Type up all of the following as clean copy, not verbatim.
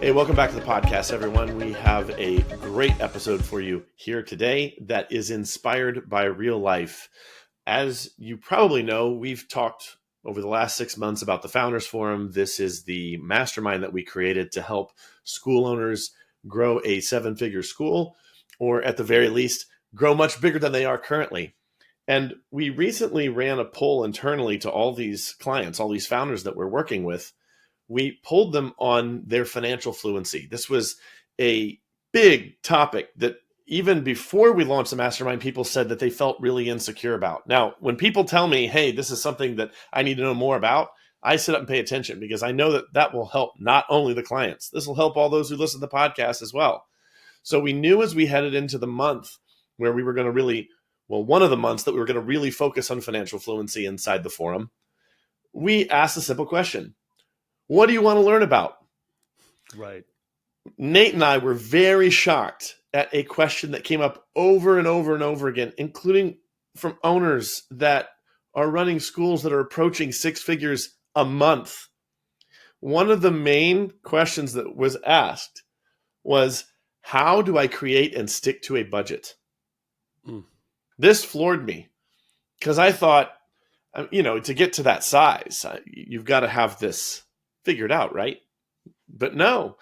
Hey, welcome back to the podcast, everyone. We have a great episode for you here today that is inspired by real life. As you probably know, we've talked over the last 6 months about the Founders Forum. This is the mastermind that we created to help school owners grow a seven-figure school, or at the very least, grow much bigger than they are currently. And we recently ran a poll internally to all these clients, all these founders that we're working with. We polled them on their financial fluency. This was a big topic that even before we launched the mastermind, people said that they felt really insecure about. Now, when people tell me, hey, this is something that I need to know more about, I sit up and pay attention because I know that that will help not only the clients, this will help all those who listen to the podcast as well. So we knew as we headed into the month where we were going to really, one of the months that we were going to really focus on financial fluency inside the forum, we asked a simple question. What do you want to learn about? Right. Nate and I were very shocked at a question that came up over and over and over again, including from owners that are running schools that are approaching six figures a month. One of the main questions that was asked was, how do I create and stick to a budget? This floored me because I thought, to get to that size, you've got to have this figured out, right? But no.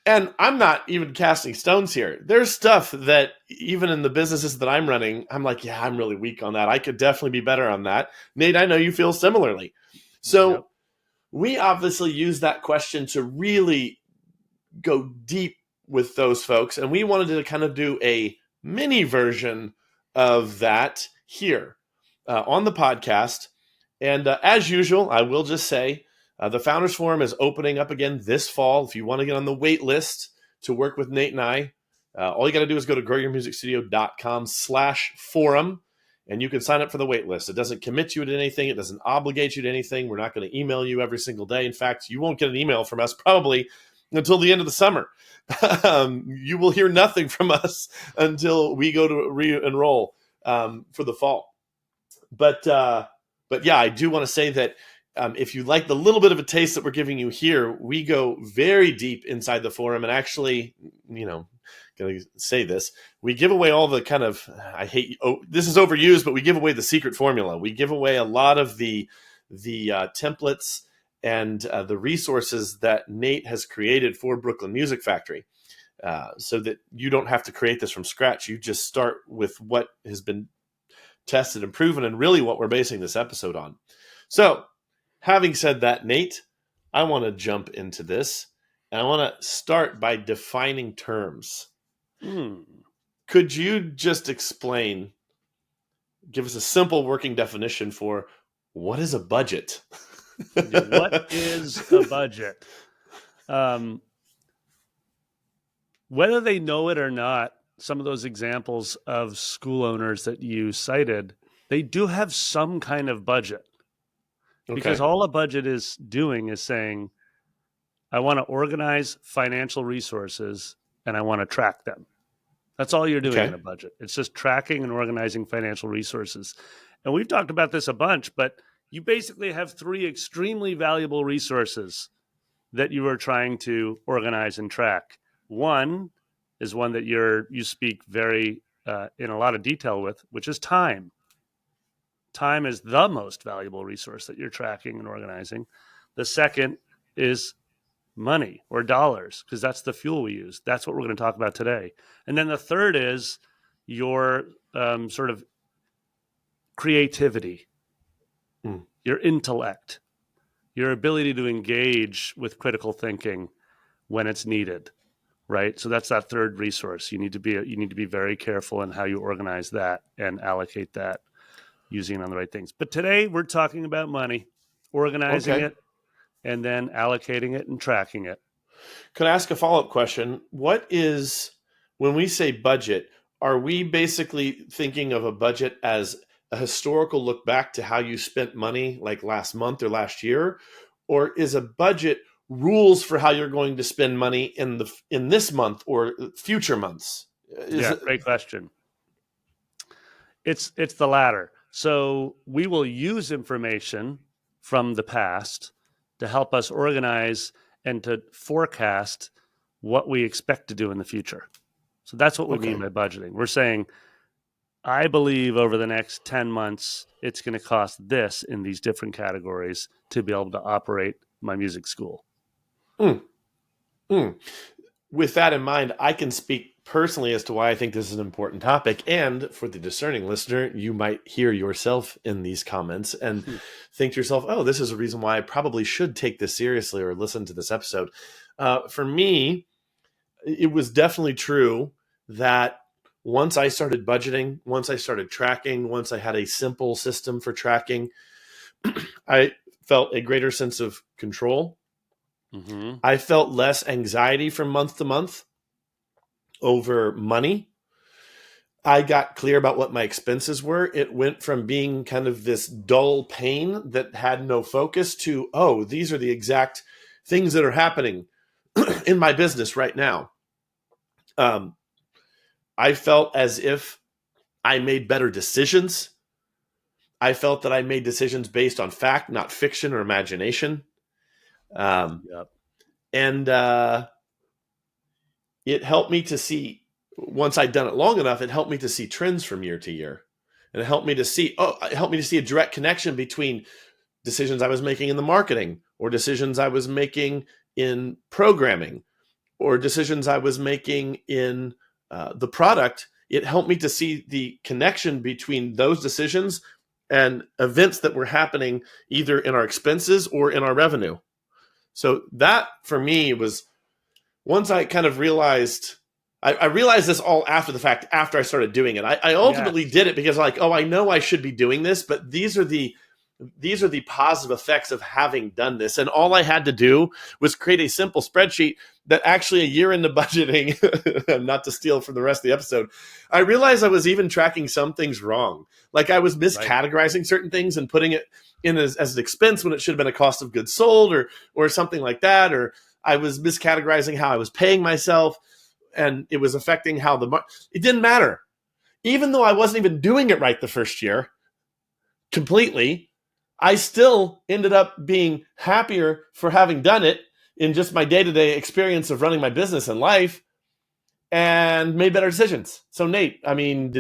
And I'm not even casting stones here. There's stuff that even in the businesses that I'm running, I'm like, yeah, I'm really weak on that. I could definitely be better on that. Nate, I know you feel similarly. So we obviously use that question to really go deep with those folks. And we wanted to kind of do a mini version of that here on the podcast. And as usual, I will just say, the Founders Forum is opening up again this fall. If you want to get on the wait list to work with Nate and I, all you got to do is go to growyourmusicstudio.com/forum, and you can sign up for the wait list. It doesn't commit you to anything. It doesn't obligate you to anything. We're not going to email you every single day. In fact, you won't get an email from us probably until the end of the summer. You will hear nothing from us until we go to re-enroll for the fall. But yeah, I do want to say that if you like the little bit of a taste that we're giving you here, we go very deep inside the forum and actually, going to say this, we give away all the kind of, this is overused, but we give away the secret formula. We give away a lot of the templates and the resources that Nate has created for Brooklyn Music Factory so that you don't have to create this from scratch. You just start with what has been tested and proven and really what we're basing this episode on. So, having said that, Nate, I want to jump into this, and I want to start by defining terms. Could you just explain, give us a simple working definition for what is a budget? What is a budget? Whether they know it or not, some of those examples of school owners that you cited, they do have some kind of budget. Because all a budget is doing is saying, I want to organize financial resources and I want to track them. That's all you're doing in a budget. It's just tracking and organizing financial resources. And we've talked about this a bunch, but you basically have three extremely valuable resources that you are trying to organize and track. One is one that you speak very in a lot of detail with, which is time. Time is the most valuable resource that you're tracking and organizing. The second is money or dollars, because that's the fuel we use. That's what we're going to talk about today. And then the third is your sort of creativity, your intellect, your ability to engage with critical thinking when it's needed, right? So that's that third resource. You need to be very careful in how you organize that and allocate that, using it on the right things. But today we're talking about money, organizing it, and then allocating it and tracking it. Could I ask a follow-up question? When we say budget, are we basically thinking of a budget as a historical look back to how you spent money like last month or last year? Or is a budget rules for how you're going to spend money in this month or future months? Great question. It's the latter. So we will use information from the past to help us organize and to forecast what we expect to do in the future. So that's what we mean by budgeting. We're saying, I believe over the next 10 months, it's going to cost this in these different categories to be able to operate my music school. Mm. Mm. With that in mind, I can speak personally as to why I think this is an important topic. And for the discerning listener, you might hear yourself in these comments and think to yourself, oh, this is a reason why I probably should take this seriously or listen to this episode. For me, it was definitely true that once I started budgeting, once I started tracking, once I had a simple system for tracking, I felt a greater sense of control. Mm-hmm. I felt less anxiety from month to month over money. I got clear about what my expenses were. It went from being kind of this dull pain that had no focus to, oh, these are the exact things that are happening in my business right now. I felt as if I made better decisions. I felt that I made decisions based on fact, not fiction or imagination. Yep. And it helped me to see, once I'd done it long enough, it helped me to see trends from year to year. And it helped me to see a direct connection between decisions I was making in the marketing, or decisions I was making in programming, or decisions I was making in the product. It helped me to see the connection between those decisions and events that were happening either in our expenses or in our revenue. So that for me was, once I kind of realized, I realized this all after the fact, after I started doing it. I ultimately did it because like, oh, I know I should be doing this, but these are the positive effects of having done this. And all I had to do was create a simple spreadsheet that actually, a year into budgeting, not to steal from the rest of the episode, I realized I was even tracking some things wrong. Like I was miscategorizing certain things and putting it in as an expense when it should have been a cost of goods sold or something like that. Or I was miscategorizing how I was paying myself, and it was affecting how it didn't matter. Even though I wasn't even doing it right the first year completely, I still ended up being happier for having done it in just my day-to-day experience of running my business and life, and made better decisions. So Nate, I mean,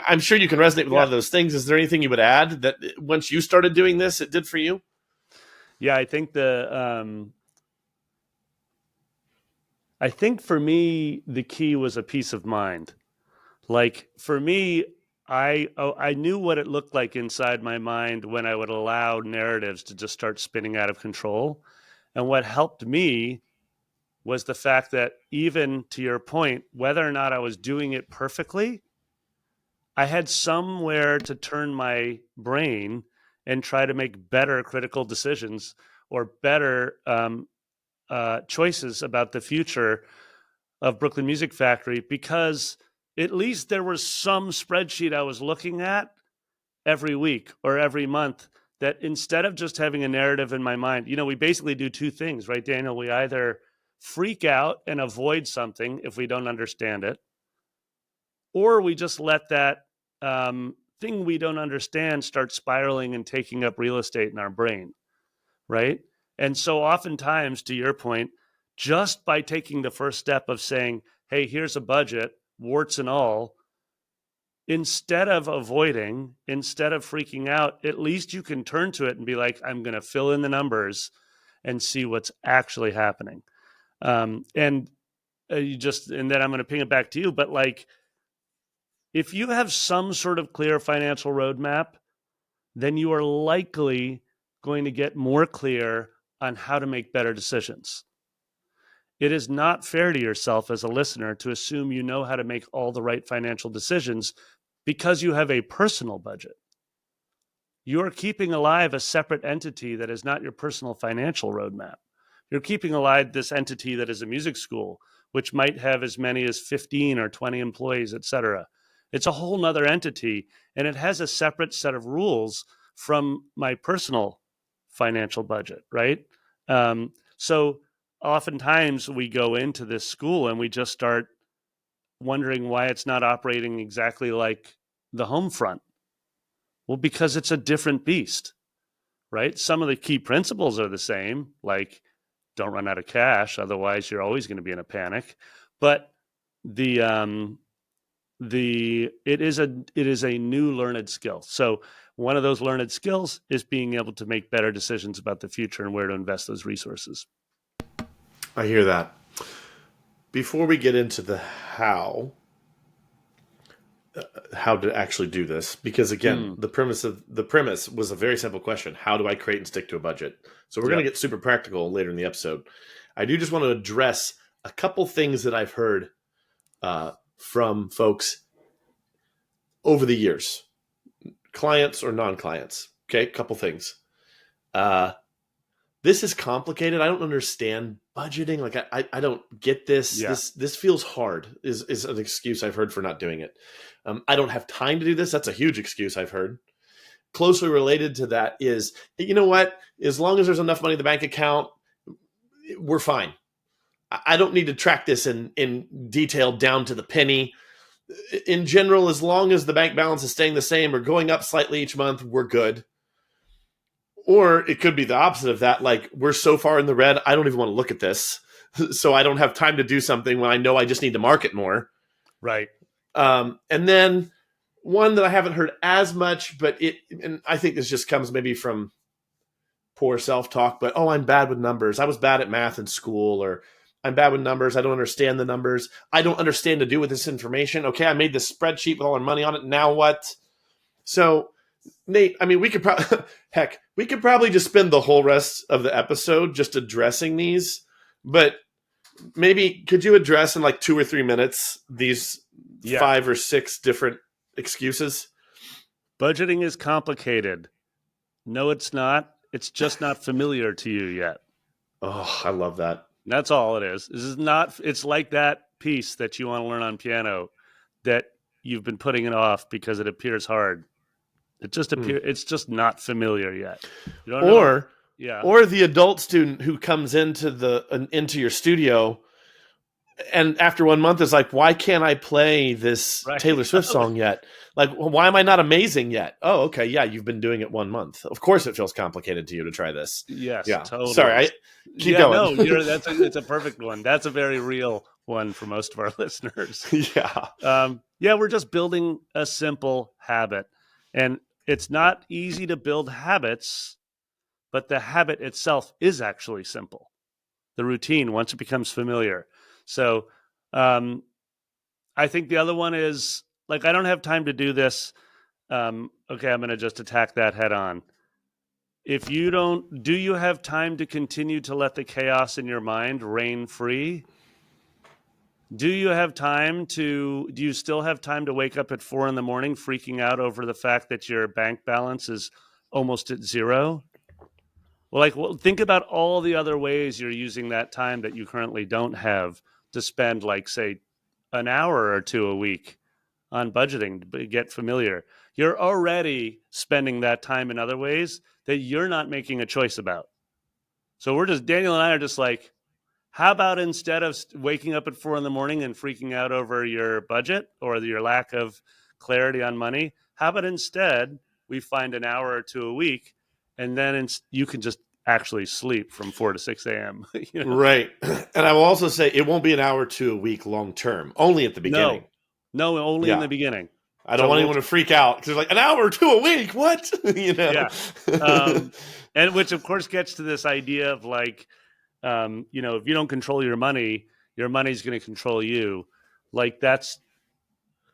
I'm sure you can resonate with a lot of those things. Is there anything you would add that once you started doing this, it did for you? Yeah, I think I think for me, the key was a peace of mind. Like for me, I knew what it looked like inside my mind when I would allow narratives to just start spinning out of control. And what helped me was the fact that, even to your point, whether or not I was doing it perfectly, I had somewhere to turn my brain and try to make better critical decisions or better choices about the future of Brooklyn Music Factory, because at least there was some spreadsheet I was looking at every week or every month, that instead of just having a narrative in my mind, we basically do two things, right, Daniel? We either freak out and avoid something if we don't understand it, or we just let that thing we don't understand start spiraling and taking up real estate in our brain, right? And so oftentimes, to your point, just by taking the first step of saying, hey, here's a budget, warts and all, instead of avoiding, instead of freaking out, at least you can turn to it and be like, I'm going to fill in the numbers and see what's actually happening. And then I'm going to ping it back to you. But like, if you have some sort of clear financial roadmap, then you are likely going to get more clear on how to make better decisions. It is not fair to yourself as a listener to assume you know how to make all the right financial decisions because you have a personal budget. You're keeping alive a separate entity that is not your personal financial roadmap. You're keeping alive this entity that is a music school, which might have as many as 15 or 20 employees, et cetera. It's a whole nother entity, and it has a separate set of rules from my personal financial budget, right? So oftentimes we go into this school and we just start wondering why it's not operating exactly like the home front. Well, because it's a different beast, right? Some of the key principles are the same, like don't run out of cash. Otherwise, you're always going to be in a panic. But it is a new learned skill. So one of those learned skills is being able to make better decisions about the future and where to invest those resources. I hear that. Before we get into the how to actually do this, because again, the premise was a very simple question: how do I create and stick to a budget? So we're going to get super practical later in the episode. I do just want to address a couple things that I've heard from folks over the years, clients or non-clients. Okay, a couple things. This is complicated. I don't understand budgeting. Like I don't get this. Yeah. This feels hard is an excuse I've heard for not doing it. I don't have time to do this. That's a huge excuse I've heard. Closely related to that is, you know what? As long as there's enough money in the bank account, we're fine. I don't need to track this in detail down to the penny. In general, as long as the bank balance is staying the same or going up slightly each month, we're good. Or it could be the opposite of that. Like, we're so far in the red, I don't even want to look at this. So I don't have time to do something when I know I just need to market more. Right. And then one that I haven't heard as much, but and I think this just comes maybe from poor self-talk, but, I'm bad with numbers. I was bad at math in school, or I'm bad with numbers. I don't understand the numbers. I don't understand to do with this information. Okay, I made this spreadsheet with all our money on it. Now what? So, Nate, I mean, we could probably just spend the whole rest of the episode just addressing these, but maybe could you address in like 2 or 3 minutes these 5 or 6 different excuses? Budgeting is complicated. No, it's not. It's just not familiar to you yet. Oh, I love that. That's all it is. This is not. It's like that piece that you want to learn on piano that you've been putting it off because it appears hard. It just appears. It's just not familiar yet. You don't know. Or the adult student who comes into your studio, and after 1 month is like, why can't I play this Taylor Swift song yet? Like, why am I not amazing yet? Oh, okay. Yeah, you've been doing it 1 month. Of course it feels complicated to you to try this. Yes, yeah. Totally. Sorry, keep going. No, it's a perfect one. That's a very real one for most of our listeners. Yeah. We're just building a simple habit. And it's not easy to build habits, but the habit itself is actually simple. The routine, once it becomes familiar. So I think the other one is, like, I don't have time to do this. Okay, I'm going to just attack that head on. If you don't, do you have time to continue to let the chaos in your mind reign free? Do you still have time to wake up at 4 a.m. freaking out over the fact that your bank balance is almost at zero? Well, think about all the other ways you're using that time that you currently don't have to spend, like, say, an hour or 2 a week on budgeting to get familiar. You're already spending that time in other ways that you're not making a choice about. So Daniel and I are just like, how about instead of waking up at 4 a.m. and freaking out over your budget or your lack of clarity on money, how about instead we find an hour or 2 a week, and then you can just actually sleep from 4 to 6 a.m. You know? Right. And I will also say it won't be an hour or 2 a week long term, only at the beginning. No, only in the beginning. I don't want anyone to freak out because they're like, an hour or 2 a week? What? Yeah. And which, of course, gets to this idea of, like, if you don't control your money's going to control you. Like, it's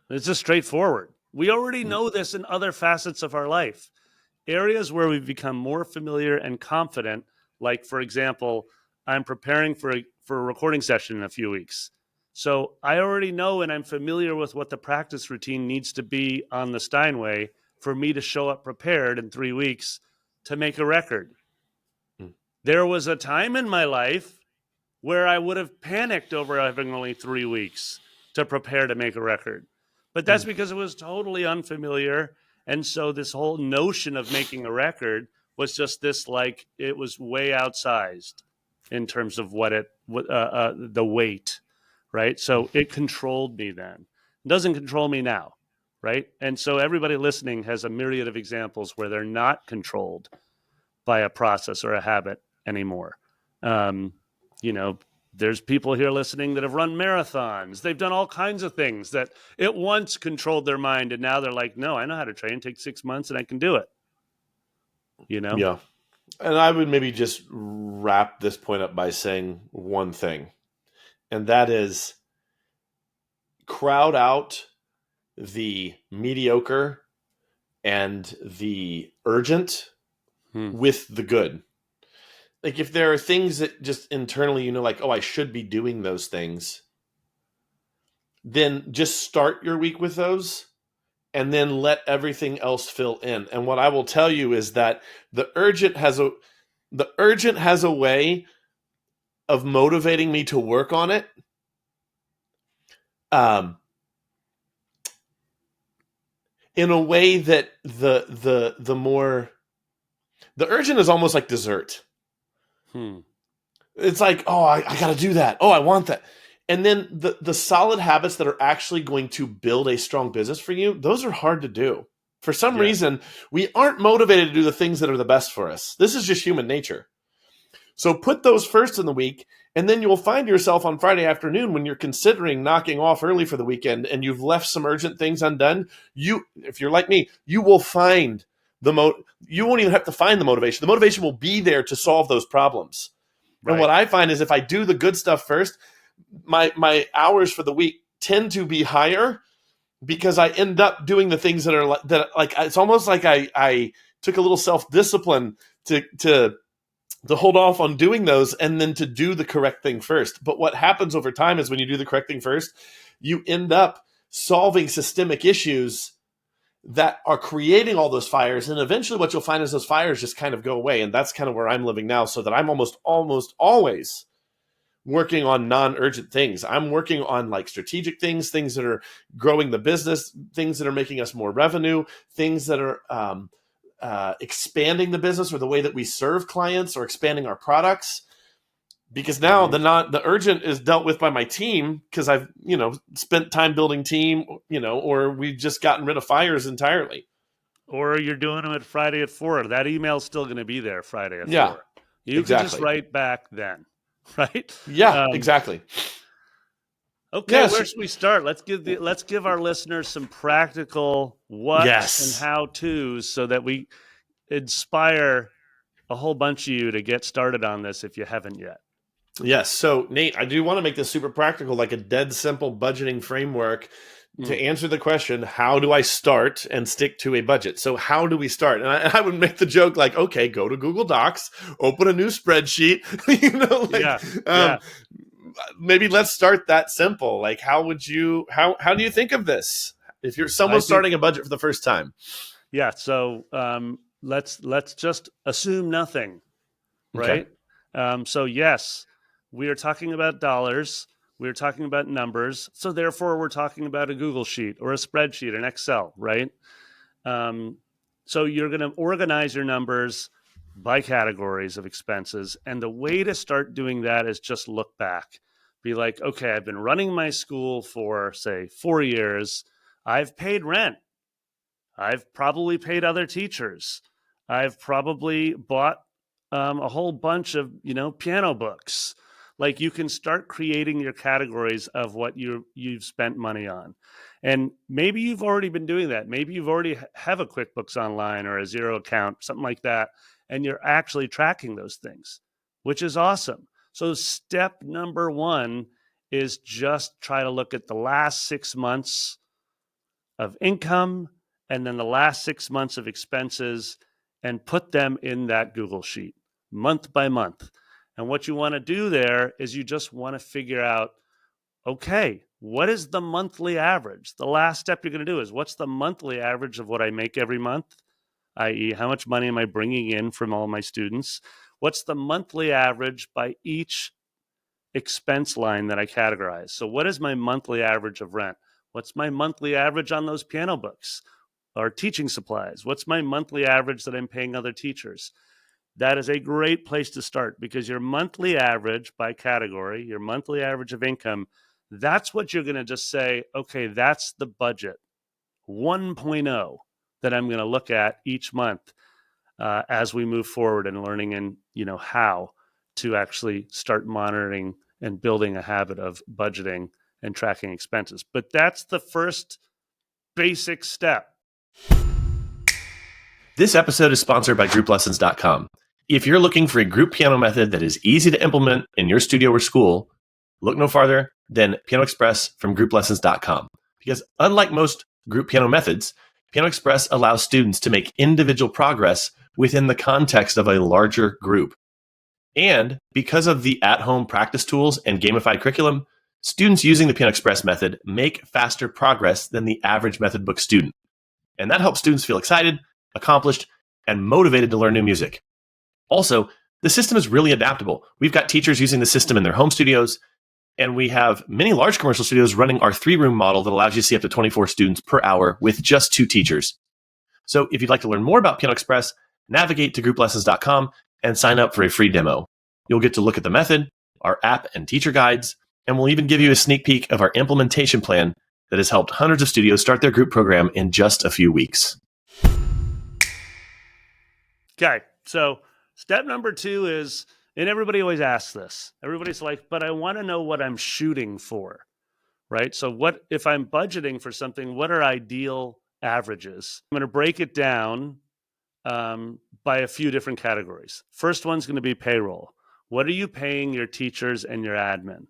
just straightforward. We already know this in other facets of our life. Areas where we've become more familiar and confident, like, for example, I'm preparing for a recording session in a few weeks. So I already know and I'm familiar with what the practice routine needs to be on the Steinway for me to show up prepared in 3 weeks to make a record. There was a time in my life where I would have panicked over having only 3 weeks to prepare to make a record. But that's because it was totally unfamiliar. And so this whole notion of making a record was just this, like, it was way outsized in terms of the weight, right? So it controlled me then. It doesn't control me now, right? And so everybody listening has a myriad of examples where they're not controlled by a process or a habit anymore. There's people here listening that have run marathons. They've done all kinds of things that it once controlled their mind. And now they're like, no, I know how to train. Take 6 months and I can do it. Yeah. And I would maybe just wrap this point up by saying one thing, and that is crowd out the mediocre and the urgent with the good. Like if there are things that just internally, like, oh, I should be doing those things, then just start your week with those and then let everything else fill in. And what I will tell you is that the urgent has a way of motivating me to work on it. In a way that the urgent is almost like dessert. It's like, oh, I got to do that. Oh, I want that. And then the solid habits that are actually going to build a strong business for you, those are hard to do. For some reason, we aren't motivated to do the things that are the best for us. This is just human nature. So put those first in the week, and then you'll find yourself on Friday afternoon when you're considering knocking off early for the weekend and you've left some urgent things undone. If you're like me, you will find you won't even have to find the motivation. The motivation will be there to solve those problems. Right. And what I find is if I do the good stuff first, my hours for the week tend to be higher because I end up doing the things that are like it's almost like I took a little self-discipline to hold off on doing those and then to do the correct thing first. But what happens over time is when you do the correct thing first, you end up solving systemic issues that are creating all those fires. And eventually what you'll find is those fires just kind of go away. And that's kind of where I'm living now, so that I'm almost always working on non-urgent things. I'm working on like strategic things that are growing the business, things that are making us more revenue, things that are expanding the business or the way that we serve clients or expanding our products. Because now the urgent is dealt with by my team because I've, spent time building team, or we've just gotten rid of fires entirely. Or you're doing them at Friday at 4. That email's still going to be there Friday at 4. You exactly. can just write back then, right? Yeah, exactly. Okay, where should we start? Let's give our listeners some practical what's and how-tos so that we inspire a whole bunch of you to get started on this if you haven't yet. Yes. So, Nate, I do want to make this super practical, like a dead simple budgeting framework to answer the question, how do I start and stick to a budget? So how do we start? And I would make the joke like, okay, go to Google Docs, open a new spreadsheet, maybe let's start that simple. Like, how do you think of this if you're starting a budget for the first time? Yeah. So let's just assume nothing, right? Okay. So yes, we are talking about dollars. We're talking about numbers. So therefore, we're talking about a Google sheet or a spreadsheet, an Excel, right? So you're going to organize your numbers by categories of expenses. And the way to start doing that is just look back. Be like, okay, I've been running my school for, say, 4 years. I've paid rent. I've probably paid other teachers. I've probably bought a whole bunch of, piano books. Like, you can start creating your categories of what you've spent money on. And maybe you've already been doing that. Maybe you've already have a QuickBooks Online or a Xero account, something like that. And you're actually tracking those things, which is awesome. So step number 1 is just try to look at the last 6 months of income and then the last 6 months of expenses and put them in that Google sheet month by month. And what you want to do there is you just want to figure out, okay, what is the monthly average? The last step you're going to do is, what's the monthly average of what I make every month? I.e., how much money am I bringing in from all my students? What's the monthly average by each expense line that I categorize? So what is my monthly average of rent? What's my monthly average on those piano books or teaching supplies? What's my monthly average that I'm paying other teachers? That is a great place to start, because your monthly average by category, your monthly average of income, that's what you're going to just say, okay, that's the budget 1.0 that I'm going to look at each month as we move forward and learning and how to actually start monitoring and building a habit of budgeting and tracking expenses. But that's the first basic step. This episode is sponsored by grouplessons.com. If you're looking for a group piano method that is easy to implement in your studio or school, look no farther than Piano Express from grouplessons.com. Because unlike most group piano methods, Piano Express allows students to make individual progress within the context of a larger group. And because of the at-home practice tools and gamified curriculum, students using the Piano Express method make faster progress than the average method book student. And that helps students feel excited, accomplished, and motivated to learn new music. Also, the system is really adaptable. We've got teachers using the system in their home studios, and we have many large commercial studios running our 3-room model that allows you to see up to 24 students per hour with just 2 teachers. So if you'd like to learn more about Piano Express, navigate to grouplessons.com and sign up for a free demo. You'll get to look at the method, our app and teacher guides, and we'll even give you a sneak peek of our implementation plan that has helped hundreds of studios start their group program in just a few weeks. Okay, so step number 2 is, and everybody always asks this, everybody's like, but I want to know what I'm shooting for, right? So what if I'm budgeting for something, what are ideal averages? I'm going to break it down by a few different categories. First one's going to be payroll. What are you paying your teachers and your admin?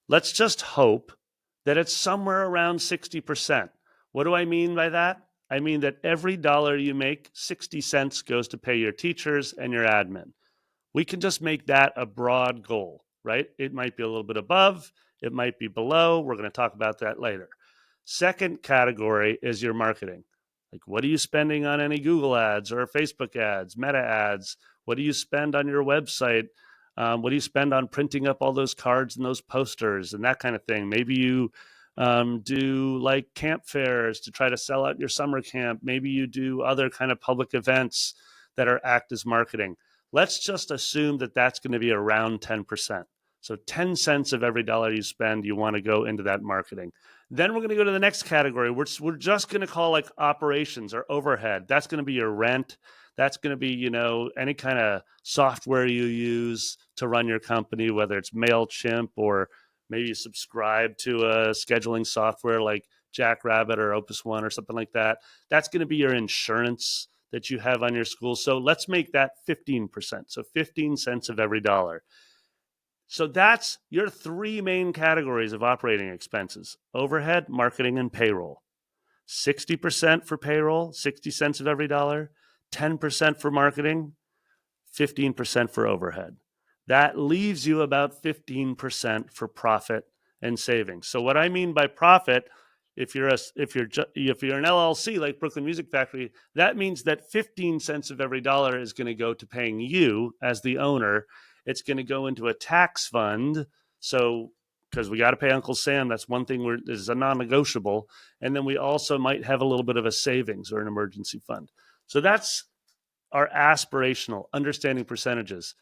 Let's just hope that it's somewhere around 60%. What do I mean by that? I mean that every dollar you make, 60 cents goes to pay your teachers and your admin. We can just make that a broad goal, right? It might be a little bit above, it might be below. We're going to talk about that later. Second category is your marketing. Like, what are you spending on any Google ads or Facebook ads, Meta ads? What do you spend on your website? What do you spend on printing up all those cards and those posters and that kind of thing? Maybe you do like camp fairs to try to sell out your summer camp. Maybe you do other kind of public events that act as marketing. Let's just assume that that's going to be around 10%. So 10 cents of every dollar you spend, you want to go into that marketing. Then we're going to go to the next category. We're just going to call like operations or overhead. That's going to be your rent. That's going to be, any kind of software you use to run your company, whether it's MailChimp or maybe you subscribe to a scheduling software like Jackrabbit or Opus One or something like that. That's going to be your insurance that you have on your school. So let's make that 15%. So 15 cents of every dollar. So that's your 3 main categories of operating expenses: overhead, marketing, and payroll. 60% for payroll, 60 cents of every dollar, 10% for marketing, 15% for overhead. That leaves you about 15% for profit and savings. So what I mean by profit, if you're an LLC like Brooklyn Music Factory, that means that 15 cents of every dollar is going to go to paying you as the owner. It's going to go into a tax fund. So, because we got to pay Uncle Sam, that's one thing is a non-negotiable. And then we also might have a little bit of a savings or an emergency fund. So that's our aspirational understanding percentages.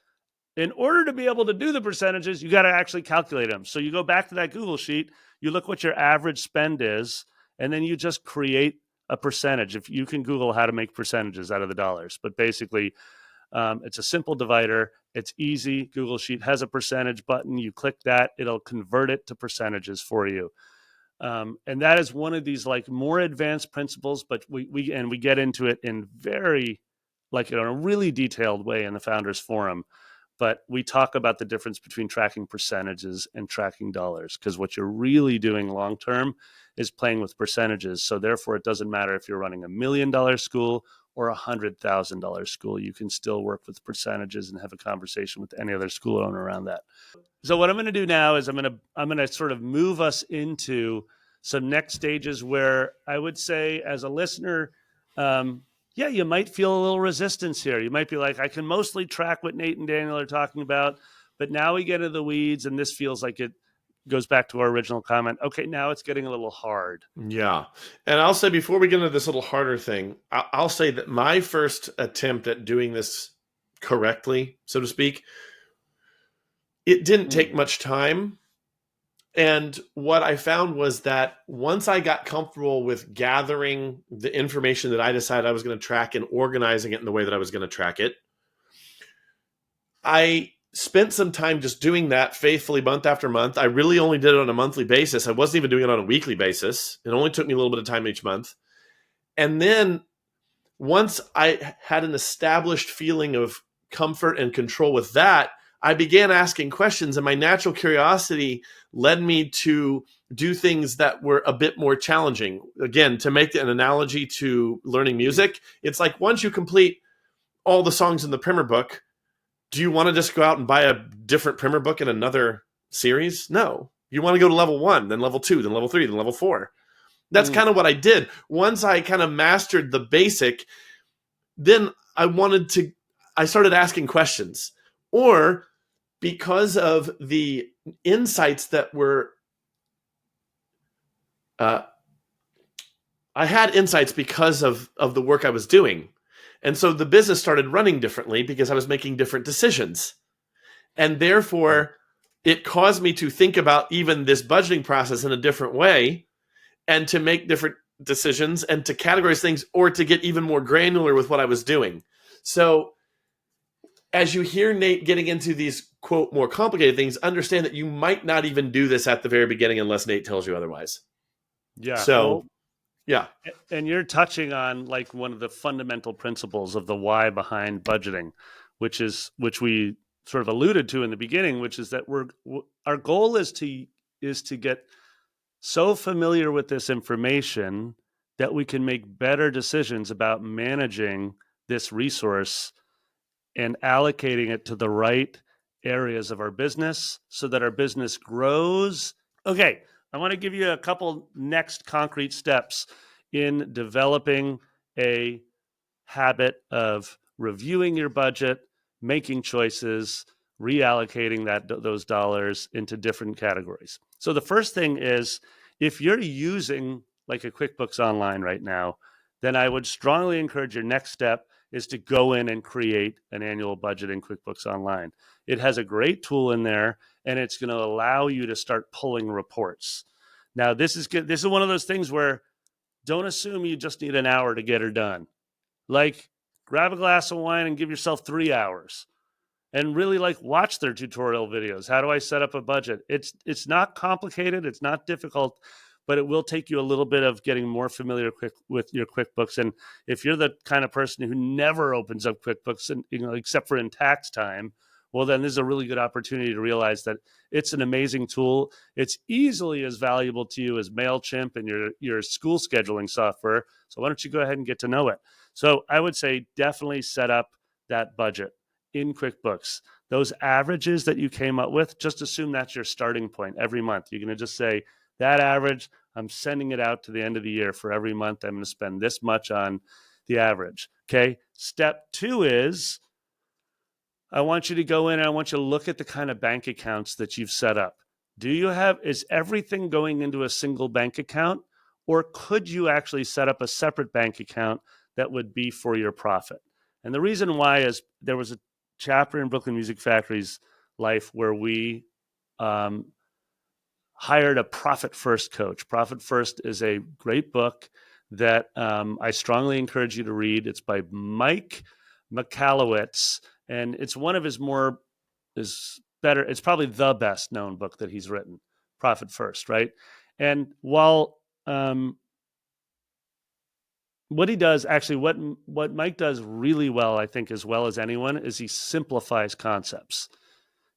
In order to be able to do the percentages, you got to actually calculate them. So you go back to that Google sheet, you look what your average spend is, and then you just create a percentage. If you can Google how to make percentages out of the dollars, but basically it's a simple divider. It's easy. Google Sheet has a percentage button. You click that, it'll convert it to percentages for you. And that is one of these like more advanced principles, but we get into it in very in a really detailed way in the Founders Forum. But we talk about the difference between tracking percentages and tracking dollars, because what you're really doing long term is playing with percentages. So therefore, it doesn't matter if you're running $1 million school or $100,000 school. You can still work with percentages and have a conversation with any other school owner around that. So what I'm going to do now is I'm going to sort of move us into some next stages where I would say, as a listener, you might feel a little resistance here. You might be like, I can mostly track what Nate and Daniel are talking about, but now we get into the weeds and this feels like it goes back to our original comment. Okay, now it's getting a little hard. Yeah. And I'll say, before we get into this little harder thing, I'll say that my first attempt at doing this correctly, so to speak, it didn't take much time. And what I found was that once I got comfortable with gathering the information that I decided I was going to track and organizing it in the way that I was going to track it, I spent some time just doing that faithfully month after month. I really only did it on a monthly basis. I wasn't even doing it on a weekly basis. It only took me a little bit of time each month. And then once I had an established feeling of comfort and control with that, I began asking questions, and my natural curiosity led me to do things that were a bit more challenging. Again, to make an analogy to learning music, it's like once you complete all the songs in the primer book, do you want to just go out and buy a different primer book in another series? No. You want to go to level 1, then level 2, then level 3, then level 4. That's kind of what I did. Once I kind of mastered the basic, then I started asking questions. Or because of the insights that were, I had insights because of the work I was doing. And so the business started running differently because I was making different decisions. And therefore, it caused me to think about even this budgeting process in a different way and to make different decisions and to categorize things or to get even more granular with what I was doing. So as you hear Nate getting into these, quote, more complicated things, understand that you might not even do this at the very beginning unless Nate tells you otherwise. Yeah. So, yeah. And you're touching on like one of the fundamental principles of the why behind budgeting, which we sort of alluded to in the beginning, which is that our goal is to get so familiar with this information that we can make better decisions about managing this resource and allocating it to the right areas of our business so that our business grows. Okay, I want to give you a couple next concrete steps in developing a habit of reviewing your budget, making choices, reallocating those dollars into different categories. So the first thing is, if you're using like a QuickBooks Online right now, then I would strongly encourage your next step is to go in and create an annual budget in QuickBooks Online. It has a great tool in there, and it's going to allow you to start pulling reports. Now, this is good. This is one of those things where don't assume you just need an hour to get her done. Like, grab a glass of wine and give yourself 3 hours and really like watch their tutorial videos. How do I set up a budget? It's not complicated. It's not difficult, but it will take you a little bit of getting more familiar with your QuickBooks. And if you're the kind of person who never opens up QuickBooks, and except for in tax time, well, then this is a really good opportunity to realize that it's an amazing tool. It's easily as valuable to you as MailChimp and your school scheduling software. So why don't you go ahead and get to know it? So I would say definitely set up that budget in QuickBooks. Those averages that you came up with, just assume that's your starting point every month. You're going to just say, that average, I'm sending it out to the end of the year for every month. I'm going to spend this much on the average. Okay. Step 2 is I want you to go in and I want you to look at the kind of bank accounts that you've set up. Is everything going into a single bank account, or could you actually set up a separate bank account that would be for your profit? And the reason why is there was a chapter in Brooklyn Music Factory's life where we hired a Profit First coach. Profit First is a great book that I strongly encourage you to read. It's by Mike Michalowicz, and it's one of his it's probably the best known book that he's written, Profit First, right? And while what he does, actually, what Mike does really well, I think, as well as anyone, is he simplifies concepts.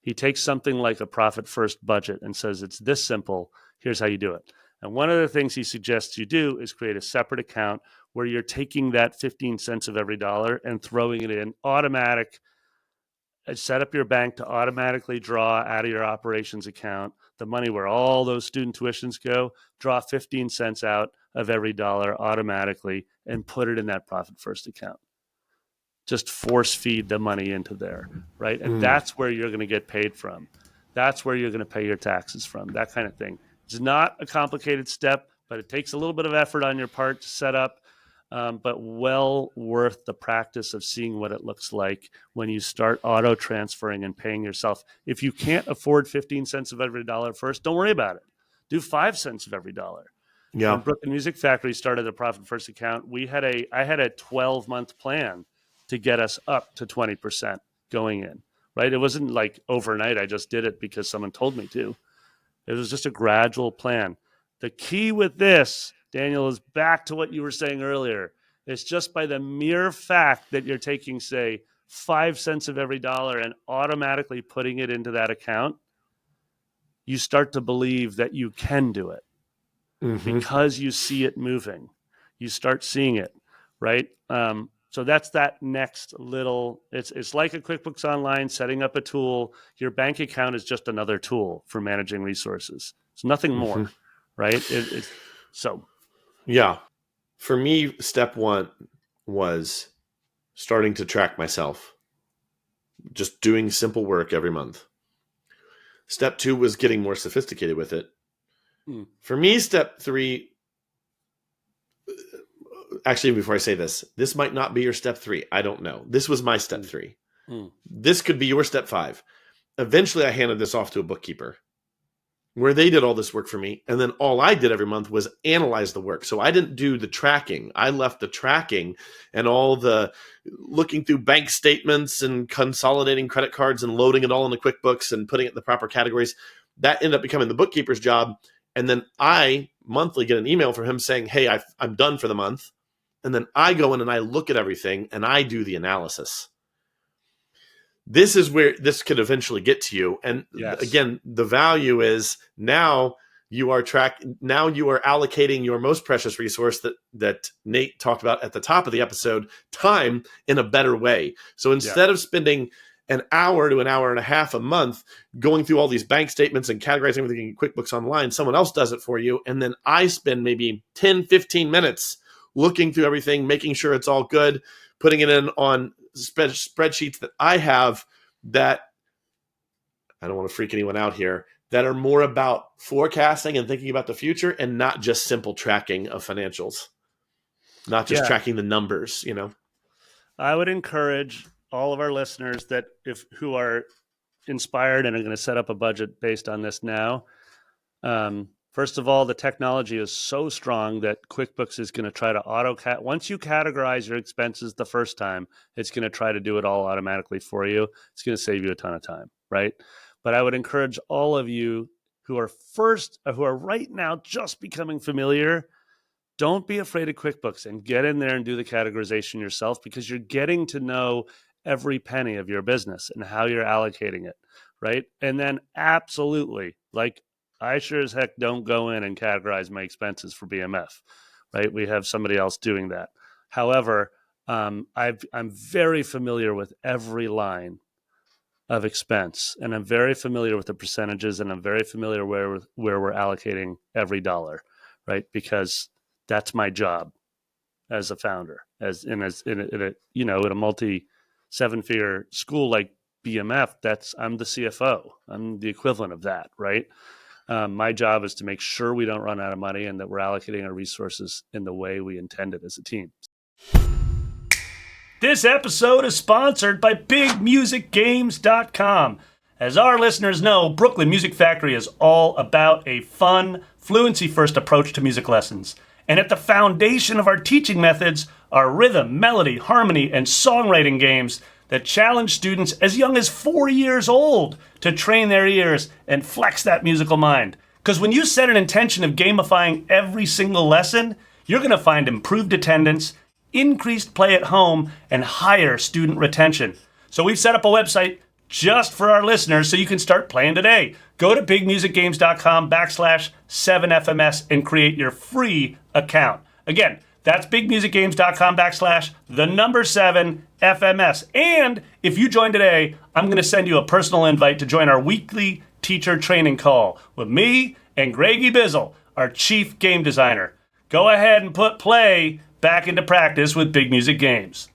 He takes something like a Profit First budget and says, it's this simple, here's how you do it. And one of the things he suggests you do is create a separate account where you're taking that 15 cents of every dollar and throwing it in automatic. Set up your bank to automatically draw out of your operations account the money where all those student tuitions go, draw 15 cents out of every dollar automatically and put it in that Profit First account. Just force feed the money into there, right? And that's where you're going to get paid from. That's where you're going to pay your taxes from, that kind of thing. It's not a complicated step, but it takes a little bit of effort on your part to set up, but well worth the practice of seeing what it looks like when you start auto transferring and paying yourself. If you can't afford 15 cents of every dollar first, don't worry about it. Do 5 cents of every dollar. Yeah. When Brooklyn Music Factory started the Profit First account, I had a 12-month plan to get us up to 20% going in. right? It wasn't like overnight. I just did it because someone told me to. It was just a gradual plan. The key with this, Daniel, is back to what you were saying earlier. It's just by the mere fact that you're taking, say, 5 cents of every dollar and automatically putting it into that account, you start to believe that you can do it because you see it moving. You start seeing it, right? So that's that next little, it's like a QuickBooks Online, setting up a tool. Your bank account is just another tool for managing resources. It's nothing more, right? Yeah. For me, step one was starting to track myself, just doing simple work every month. Step two was getting more sophisticated with it. For me, step three, actually, before I say this might not be your step three. I don't know. This was my step three. This could be your step five. Eventually, I handed this off to a bookkeeper where they did all this work for me. And then all I did every month was analyze the work. So I didn't do the tracking. I left the tracking and all the looking through bank statements and consolidating credit cards and loading it all into QuickBooks and putting it in the proper categories. That ended up becoming the bookkeeper's job. And then I monthly get an email from him saying, hey, I'm done for the month. And then I go in and I look at everything and I do the analysis. This is where this could eventually get to you. And again, the value is now you are allocating your most precious resource that Nate talked about at the top of the episode, time, in a better way. So instead of spending an hour to an hour and a half a month going through all these bank statements and categorizing everything in QuickBooks Online, someone else does it for you. And then I spend maybe 10, 15 minutes looking through everything, making sure it's all good, putting it in on spreadsheets that I have that, I don't want to freak anyone out here, that are more about forecasting and thinking about the future and not just simple tracking of financials, not just tracking the numbers, I would encourage all of our listeners who are inspired and are going to set up a budget based on this now. First of all, the technology is so strong that QuickBooks is going to try to once you categorize your expenses the first time, it's going to try to do it all automatically for you. It's going to save you a ton of time, right? But I would encourage all of you who are right now just becoming familiar, don't be afraid of QuickBooks and get in there and do the categorization yourself, because you're getting to know every penny of your business and how you're allocating it, right? And then absolutely, like, I sure as heck don't go in and categorize my expenses for BMF, right? We have somebody else doing that. However, I'm very familiar with every line of expense, and I'm very familiar with the percentages, and I'm very familiar where we're allocating every dollar, right? Because that's my job as a founder, at a multi 7-figure school like BMF. I'm the CFO. I'm the equivalent of that, right? My job is to make sure we don't run out of money and that we're allocating our resources in the way we intended as a team. This episode is sponsored by BigMusicGames.com. As our listeners know, Brooklyn Music Factory is all about a fun, fluency-first approach to music lessons. And at the foundation of our teaching methods are rhythm, melody, harmony, and songwriting games that challenge students as young as 4 years old to train their ears and flex that musical mind. Because when you set an intention of gamifying every single lesson, you're going to find improved attendance, increased play at home, and higher student retention. So we've set up a website just for our listeners so you can start playing today. Go to bigmusicgames.com/7FMS and create your free account. Again, that's bigmusicgames.com/7FMS. And if you join today, I'm going to send you a personal invite to join our weekly teacher training call with me and Greggy Bizzle, our chief game designer. Go ahead and put play back into practice with Big Music Games.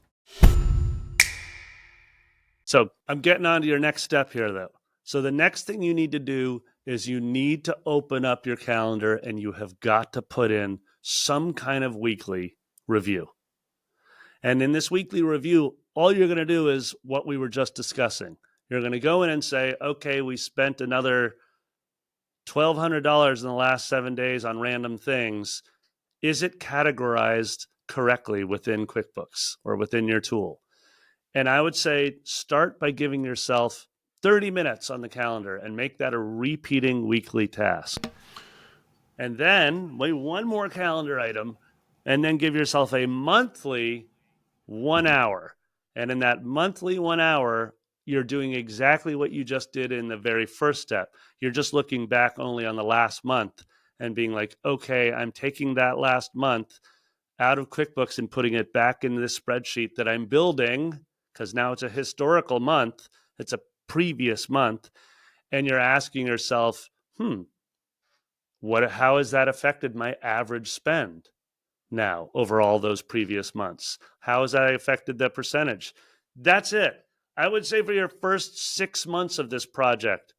So I'm getting on to your next step here, though. So the next thing you need to do is you need to open up your calendar and you have got to put in some kind of weekly review. And in this weekly review, all you're going to do is what we were just discussing. You're going to go in and say, okay, we spent another $1,200 in the last 7 days on random things. Is it categorized correctly within QuickBooks or within your tool? And I would say start by giving yourself 30 minutes on the calendar and make that a repeating weekly task. And then wait, one more calendar item, and then give yourself a monthly 1 hour. And in that monthly 1 hour, you're doing exactly what you just did in the very first step. You're just looking back only on the last month and being like, okay, I'm taking that last month out of QuickBooks and putting it back in this spreadsheet that I'm building, because now it's a historical month. It's a previous month. And you're asking yourself, how has that affected my average spend now over all those previous months? How has that affected the percentage? That's it. I would say for your first 6 months of this project,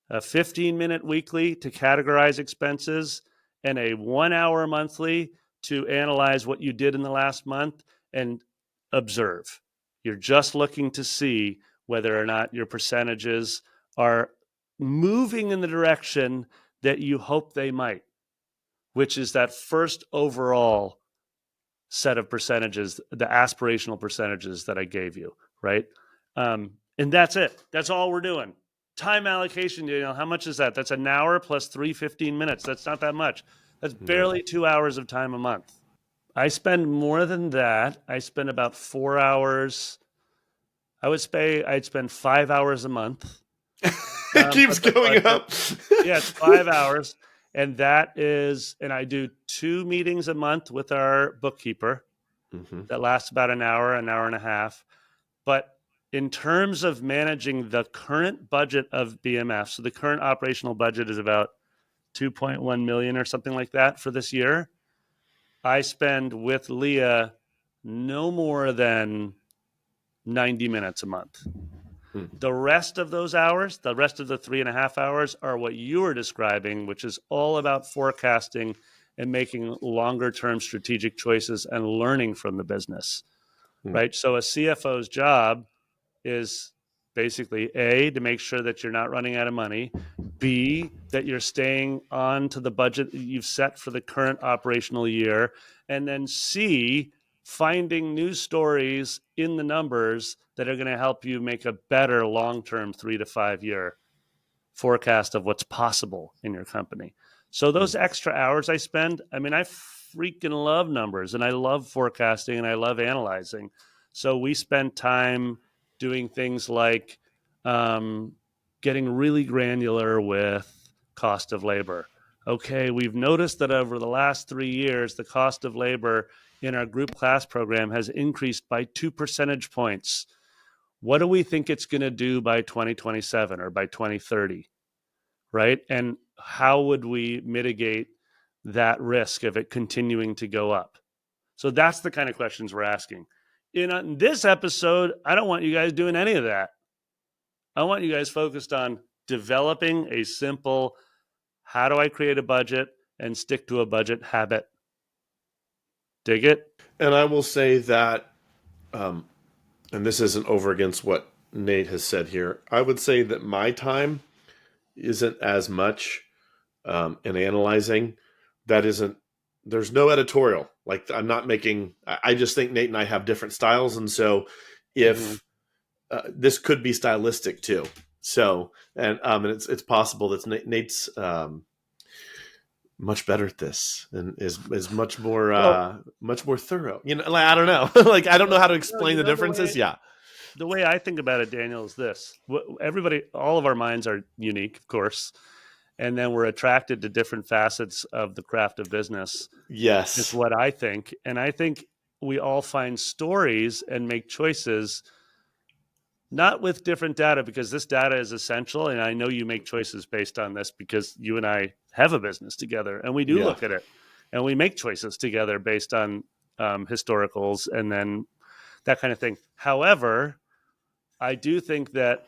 a 15-minute weekly to categorize expenses and a 1 hour monthly to analyze what you did in the last month and observe. You're just looking to see whether or not your percentages are moving in the direction that you hope they might, which is that first overall set of percentages, the aspirational percentages that I gave you, right? And that's it. That's all we're doing. Time allocation, Daniel, how much is that? That's an hour plus 15 minutes. That's not that much. That's barely 2 hours of time a month. I spend more than that. I spend about 4 hours. I'd spend 5 hours a month. It keeps going up. Yeah, it's 5 hours. And and I do 2 meetings a month with our bookkeeper that lasts about an hour and a half. But in terms of managing the current budget of BMF, so the current operational budget is about 2.1 million or something like that for this year. I spend with Leah no more than 90 minutes a month. The rest of those hours, the rest of the 3.5 hours, are what you were describing, which is all about forecasting and making longer term strategic choices and learning from the business, right? So a CFO's job is basically A, to make sure that you're not running out of money, B, that you're staying on to the budget that you've set for the current operational year, and then C, finding new stories in the numbers that are going to help you make a better long-term 3 to 5 year forecast of what's possible in your company. So those extra hours I spend, I freaking love numbers and I love forecasting and I love analyzing. So we spend time doing things like getting really granular with cost of labor. Okay, we've noticed that over the last 3 years, the cost of labor in our group class program has increased by 2 percentage points. What do we think it's going to do by 2027 or by 2030, right? And how would we mitigate that risk of it continuing to go up? So that's the kind of questions we're asking. In this episode, I don't want you guys doing any of that. I want you guys focused on developing a simple, how do I create a budget and stick to a budget habit? Dig it? And I will say that, and this isn't over against what Nate has said here, I would say that my time isn't as much in analyzing. There's no editorial. Like, I'm not making, I just think Nate and I have different styles. And so if this could be stylistic too. So, and it's possible that Nate's much better at this and is much more much more thorough. I don't know. Like, I don't know how to explain the differences. The way I think about it, Daniel, is this: all of our minds are unique, of course, and then we're attracted to different facets of the craft of business. Yes, is what I think, and I think we all find stories and make choices. Not with different data, because this data is essential. And I know you make choices based on this because you and I have a business together and we do look at it and we make choices together based on historicals and then that kind of thing. However, I do think that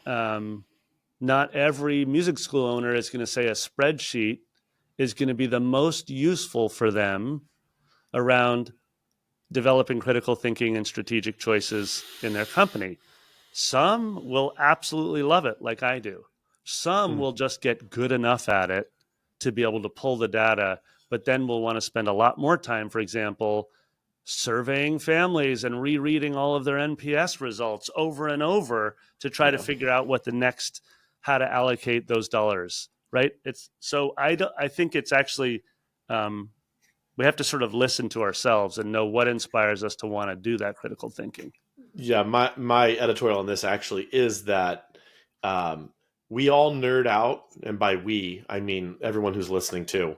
not every music school owner is going to say a spreadsheet is going to be the most useful for them around developing critical thinking and strategic choices in their company. Some will absolutely love it like I do. Some will just get good enough at it to be able to pull the data, but then we'll want to spend a lot more time, for example, surveying families and rereading all of their NPS results over and over to try to figure out how to allocate those dollars, right? I think it's actually, we have to sort of listen to ourselves and know what inspires us to want to do that critical thinking. Yeah, my editorial on this actually is that we all nerd out, and by we, I mean everyone who's listening too.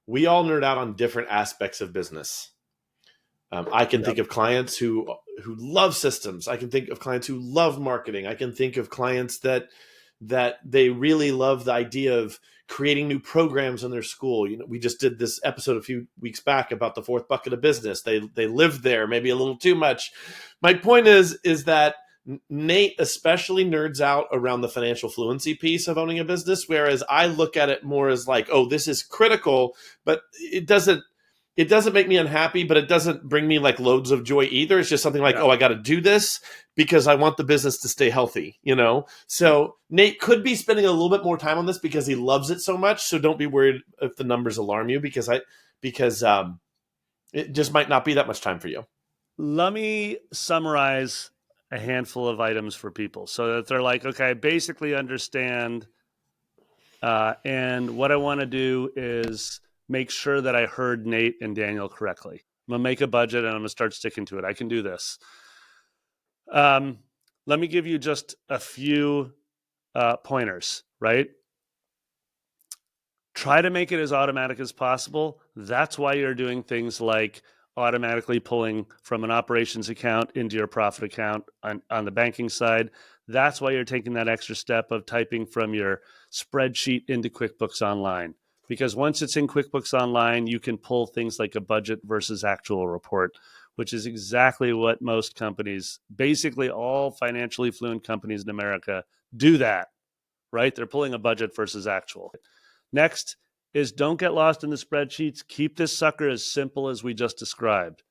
We all nerd out on different aspects of business. I can think of clients who love systems. I can think of clients who love marketing. I can think of clients that they really love the idea of creating new programs in their school. We just did this episode a few weeks back about the fourth bucket of business. They lived there maybe a little too much. My point is that Nate especially nerds out around the financial fluency piece of owning a business, whereas I look at it more as like, oh, this is critical, but it doesn't make me unhappy, but it doesn't bring me like loads of joy either. It's just something like, oh, I got to do this because I want the business to stay healthy, So Nate could be spending a little bit more time on this because he loves it so much. So don't be worried if the numbers alarm you because it just might not be that much time for you. Let me summarize a handful of items for people so that they're like, okay, I basically understand. And what I want to do is make sure that I heard Nate and Daniel correctly. I'm going to make a budget and I'm going to start sticking to it. I can do this. Let me give you just a few pointers, right? Try to make it as automatic as possible. That's why you're doing things like automatically pulling from an operations account into your profit account on the banking side. That's why you're taking that extra step of typing from your spreadsheet into QuickBooks Online. Because once it's in QuickBooks Online, you can pull things like a budget versus actual report, which is exactly what most companies, basically all financially fluent companies in America, do that, right? They're pulling a budget versus actual. Next is don't get lost in the spreadsheets. Keep this sucker as simple as we just described.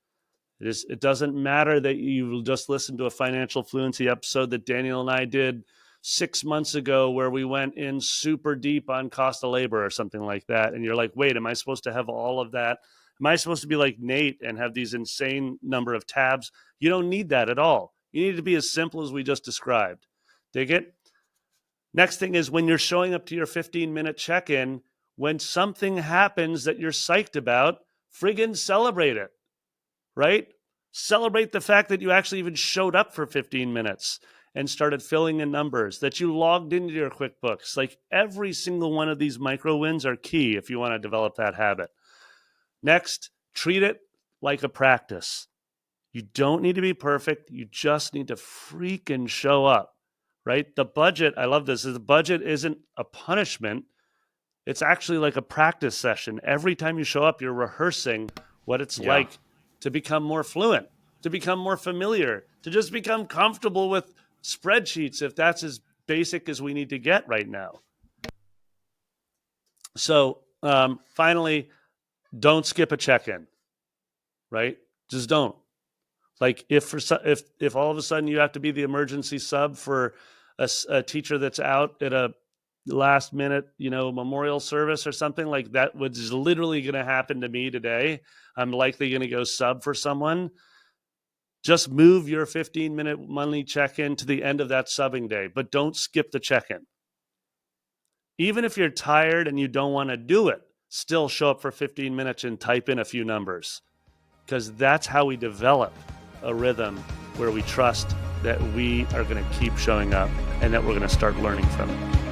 It doesn't matter that you just listened to a financial fluency episode that Daniel and I did 6 months ago where we went in super deep on cost of labor or something like that. And you're like, wait, am I supposed to have all of that? Am I supposed to be like Nate and have these insane number of tabs? You don't need that at all. You need to be as simple as we just described. Dig it? Next thing is when you're showing up to your 15-minute check-in, when something happens that you're psyched about, friggin' celebrate it, right? Celebrate the fact that you actually even showed up for 15 minutes and started filling in numbers, that you logged into your QuickBooks. Like every single one of these micro wins are key if you want to develop that habit. Next, treat it like a practice. You don't need to be perfect. You just need to freaking show up, right? The budget, I love this, is the budget isn't a punishment. It's actually like a practice session. Every time you show up, you're rehearsing what it's like to become more fluent, to become more familiar, to just become comfortable with spreadsheets if that's as basic as we need to get right now. So finally, don't skip a check-in, right? Just don't. Like if all of a sudden you have to be the emergency sub for a teacher that's out at a last minute, memorial service or something like that, which is literally going to happen to me today. I'm likely going to go sub for someone. Just move your 15-minute monthly check-in to the end of that subbing day, but don't skip the check-in. Even if you're tired and you don't want to do it, still show up for 15 minutes and type in a few numbers, because that's how we develop a rhythm where we trust that we are going to keep showing up and that we're going to start learning from it.